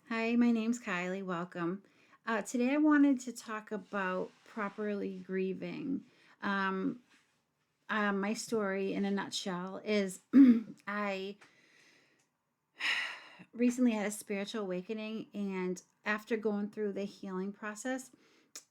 Hi, my name's Kylie. Welcome. Today I wanted to talk about properly grieving. Um, my story in a nutshell is I recently had a spiritual awakening, and after going through the healing process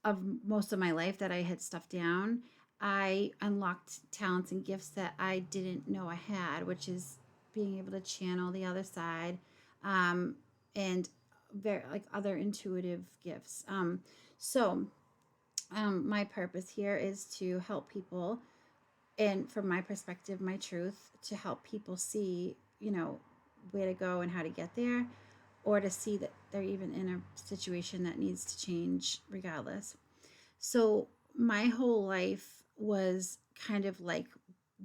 of most of my life that I had stuffed down, I unlocked talents and gifts that I didn't know I had, which is being able to channel the other side, um, and very like other intuitive gifts. My purpose here is to help people, and from my perspective, my truth, to help people see, where to go and how to get there, or to see that they're even in a situation that needs to change regardless. So my whole life was kind of like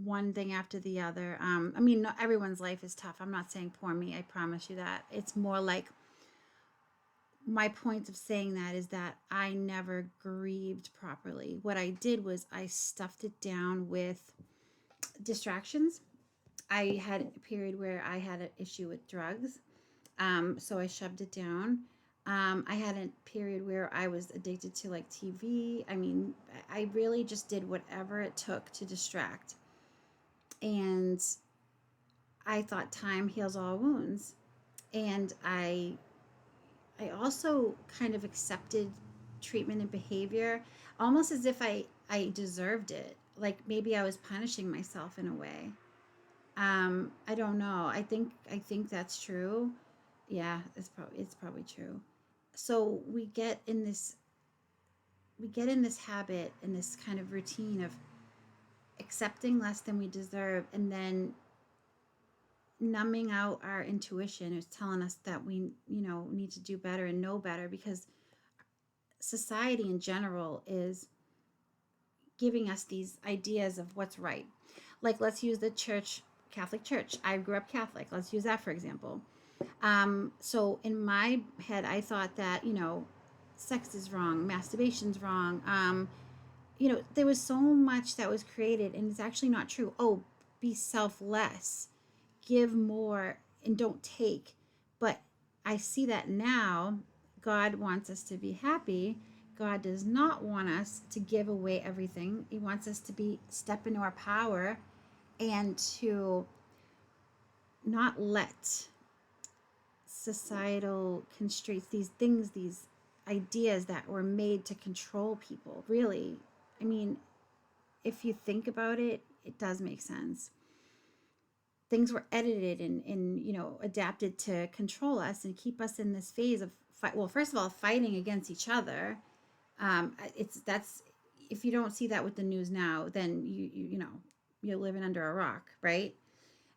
one thing after the other. I mean, not everyone's life is tough. I'm not saying poor me. I promise you that. It's more like my point of saying that is that I never grieved properly. What I did was I stuffed it down with distractions. I had a period where I had an issue with drugs, so I shoved it down. I had a period where I was addicted to like TV. I mean, I really just did whatever it took to distract. And I thought time heals all wounds. And I also kind of accepted treatment and behavior almost as if I deserved it. Like maybe I was punishing myself in a way. I don't know. I think that's true. Yeah, it's probably true. So we get in this habit and this kind of routine of accepting less than we deserve, and then numbing out our intuition is telling us that we need to do better and know better, because society in general is giving us these ideas of what's right. Like, let's use the church, Catholic Church. I grew up Catholic. Let's use that for example. So in my head, I thought that sex is wrong, masturbation's wrong. There was so much that was created, and it's actually not true. Oh, be selfless, give more, and don't take. But I see that now. God wants us to be happy. God does not want us to give away everything. He wants us to be step into our power and to not let societal constraints, these things, these ideas that were made to control people. Really, I mean, if you think about it, it does make sense. Things were edited and adapted to control us and keep us in this phase of fight. Well, first of all, fighting against each other. It's that's If you don't see that with the news now, then you're living under a rock, right?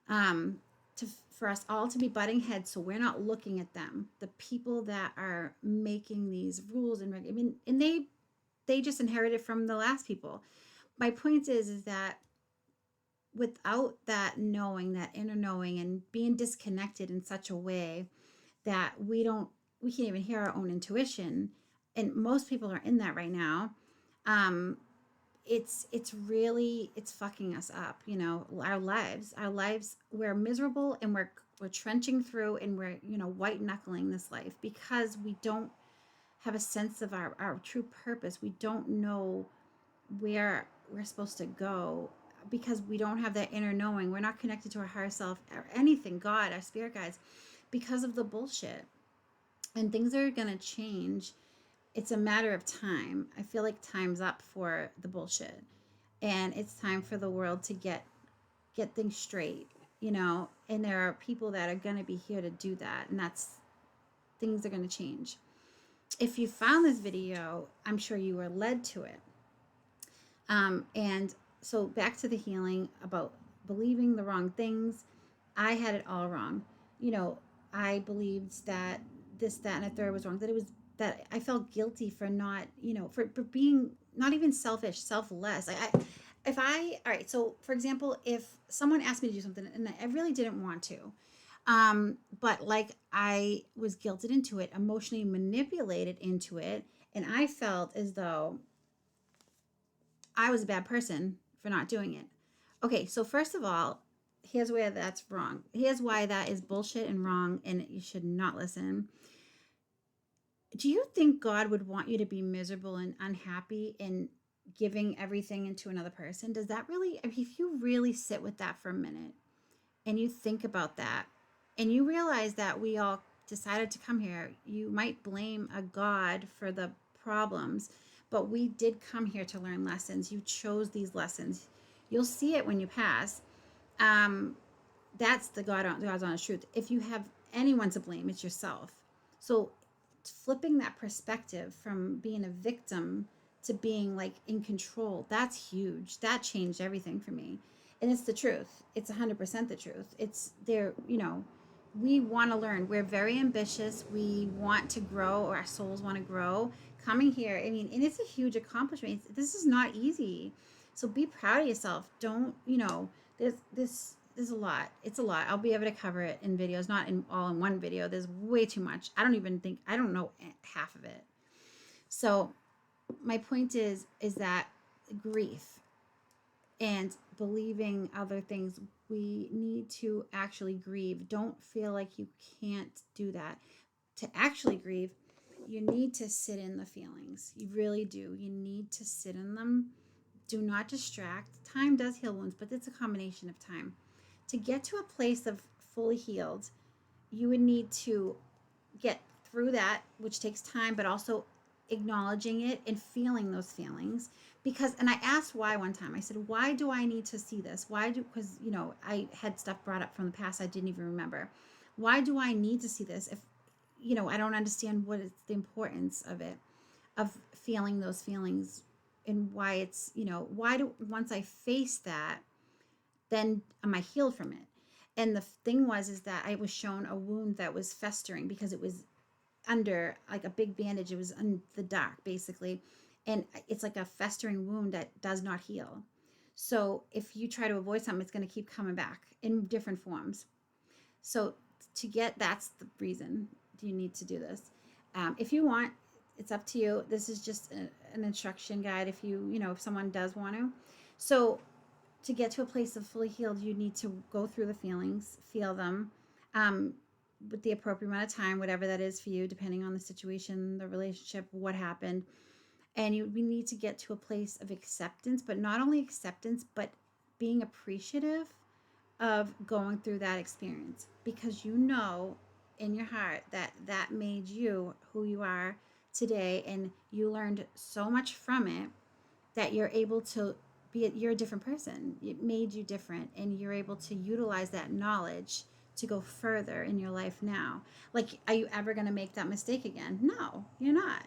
um, for us all to be butting heads, so we're not looking at them, the people that are making these rules I mean, and they just inherited from the last people. My point is that without that knowing, that inner knowing, and being disconnected in such a way that we can't even hear our own intuition, and most people are in that right now. um, it's fucking us up. Our lives, we're miserable, and we're trenching through, and we're white knuckling this life because we don't have a sense of our true purpose. We don't know where we're supposed to go because we don't have that inner knowing. We're not connected to our higher self or anything, God, our spirit guides, because of the bullshit. And things are gonna change. It's a matter of time. I feel like time's up for the bullshit, and it's time for the world to get things straight. And there are people that are going to be here to do that, and that's things are going to change. If you found this video, I'm sure you were led to it. And so back to the healing about believing the wrong things. I had it all wrong. you know I believed that this, that, and a third was wrong, that it was that I felt guilty for not, for being not even selfish, selfless. If I All right, so for example, if someone asked me to do something and I really didn't want to, but like I was guilted into it, emotionally manipulated into it, and I felt as though I was a bad person for not doing it. Okay, so first of all, here's where that's wrong. Here's why that is bullshit and wrong, and you should not listen. Do you think God would want you to be miserable and unhappy and giving everything into another person? Does that really, I mean, if you really sit with that for a minute and you think about that and you realize that we all decided to come here, you might blame a God for the problems, but we did come here to learn lessons. You chose these lessons. You'll see it when you pass. Um, that's God's honest truth. If you have anyone to blame, it's yourself. So flipping that perspective from being a victim to being like in control, that's huge. That changed everything for me. And it's the truth. It's 100% the truth. It's there, we want to learn. We're very ambitious. We want to grow, or our souls want to grow. Coming here, I mean, and it's a huge accomplishment. This is not easy. So be proud of yourself. Don't, there's a lot. It's a lot. I'll be able to cover it in videos, not in all in one video. There's way too much. I don't know half of it. So my point is that grief and believing other things, we need to actually grieve. Don't feel like you can't do that. To actually grieve, you need to sit in the feelings. You really do. You need to sit in them. Do not distract. Time does heal wounds, but it's a combination of time. To get to a place of fully healed, you would need to get through that, which takes time, but also acknowledging it and feeling those feelings. Because, and I asked why one time. I said, why do I need to see this? Because, I had stuff brought up from the past I didn't even remember. Why do I need to see this if, I don't understand what is the importance of it, of feeling those feelings, and why it's, once I face that, then am I healed from it? And the thing is that I was shown a wound that was festering because it was under like a big bandage. It was in the dark, basically. And it's like a festering wound that does not heal. So if you try to avoid something, it's going to keep coming back in different forms. So that's the reason you need to do this. If you want, it's up to you. This is just an instruction guide if someone does want to. So to get to a place of fully healed, you need to go through the feelings, feel them, um, with the appropriate amount of time, whatever that is for you, depending on the situation, the relationship, what happened. And we need to get to a place of acceptance, but not only acceptance, but being appreciative of going through that experience, because in your heart that that made you who you are today, and you learned so much from it that you're able to you're a different person. It made you different, and you're able to utilize that knowledge to go further in your life now. Like, are you ever going to make that mistake again? No, you're not.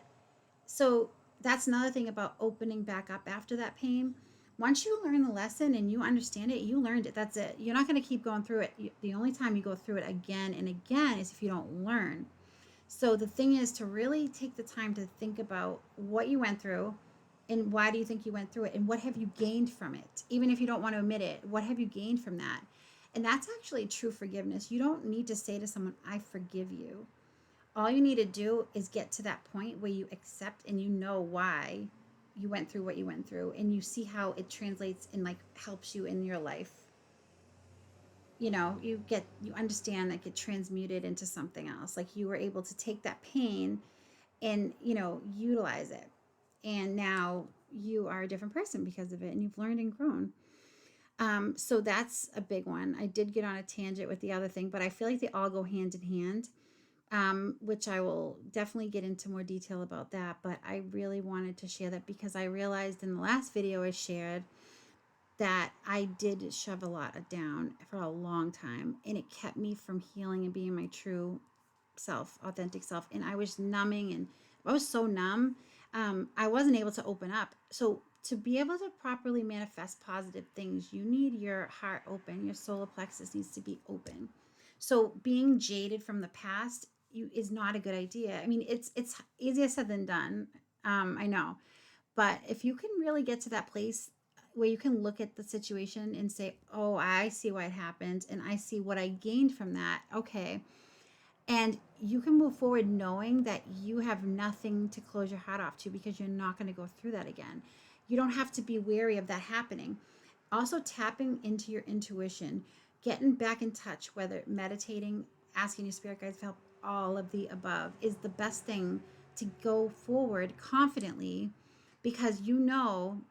So that's another thing about opening back up after that pain. Once you learn the lesson and you understand it, you learned it. That's it. You're not going to keep going through it. The only time you go through it again and again is if you don't learn. So the thing is to really take the time to think about what you went through, and why do you think you went through it, and what have you gained from it. Even if you don't want to admit it, what have you gained from that? And that's actually true forgiveness. You don't need to say to someone, I forgive you. All you need to do is get to that point where you accept and you know why you went through what you went through, and you see how it translates and like helps you in your life. You understand, like, it transmuted into something else. Like, you were able to take that pain and utilize it, and now you are a different person because of it, and you've learned and grown. So that's a big one. I did get on a tangent with the other thing, but I feel like they all go hand in hand, which I will definitely get into more detail about that. But I really wanted to share that because I realized in the last video I shared that I did shove a lot down for a long time, and it kept me from healing and being my true self, authentic self. And I was numbing, and I was so numb. I wasn't able to open up. So to be able to properly manifest positive things, you need your heart open. Your solar plexus needs to be open. So being jaded from the past is not a good idea. I mean, it's easier said than done. I know, but if you can really get to that place where you can look at the situation and say, oh, I see why it happened, and I see what I gained from that. Okay. And you can move forward knowing that you have nothing to close your heart off to, because you're not going to go through that again. You don't have to be wary of that happening. Also, tapping into your intuition, getting back in touch, whether meditating, asking your spirit guides for help, all of the above is the best thing to go forward confidently, because you know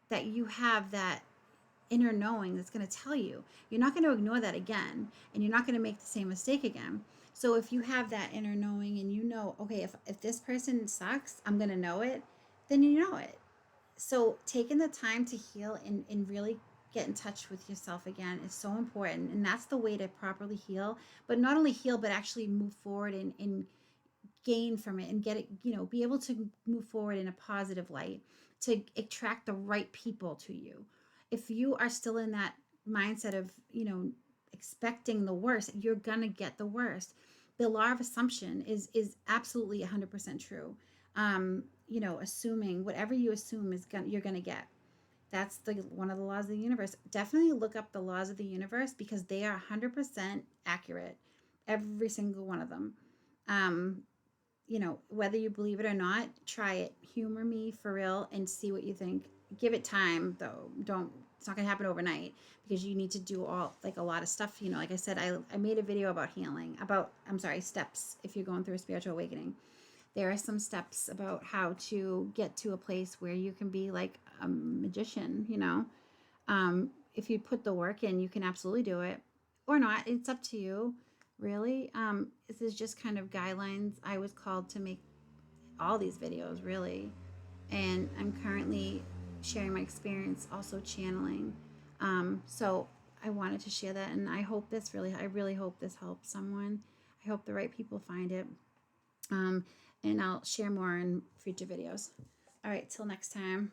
that you have that inner knowing that's going to tell you you're not going to ignore that again, and you're not going to make the same mistake again. So if you have that inner knowing and you know, okay, if this person sucks, I'm going to know it, then you know it. So taking the time to heal and really get in touch with yourself again is so important, and that's the way to properly heal. But not only heal, but actually move forward and gain from it and get it, be able to move forward in a positive light, to attract the right people to you. If you are still in that mindset of, expecting the worst, you're gonna get the worst. The law of assumption is absolutely 100% true. Assuming whatever you assume is gonna you're gonna get. That's the one of the laws of the universe. Definitely look up the laws of the universe, because they are 100% accurate, every single one of them. um, Whether you believe it or not, try it. Humor me for real and see what you think. Give it time though. Don't, it's not gonna happen overnight, because you need to do all, like, a lot of stuff. Like I said, I made a video about healing, about, I'm sorry, steps if you're going through a spiritual awakening. There are some steps about how to get to a place where you can be like a magician. If you put the work in, you can absolutely do it, or not. It's up to you, really. This is just kind of guidelines. I was called to make all these videos, really, and I'm currently sharing my experience, also channeling. So I wanted to share that, and I really hope this helps someone. I hope the right people find it. Um, and I'll share more in future videos. All right, till next time.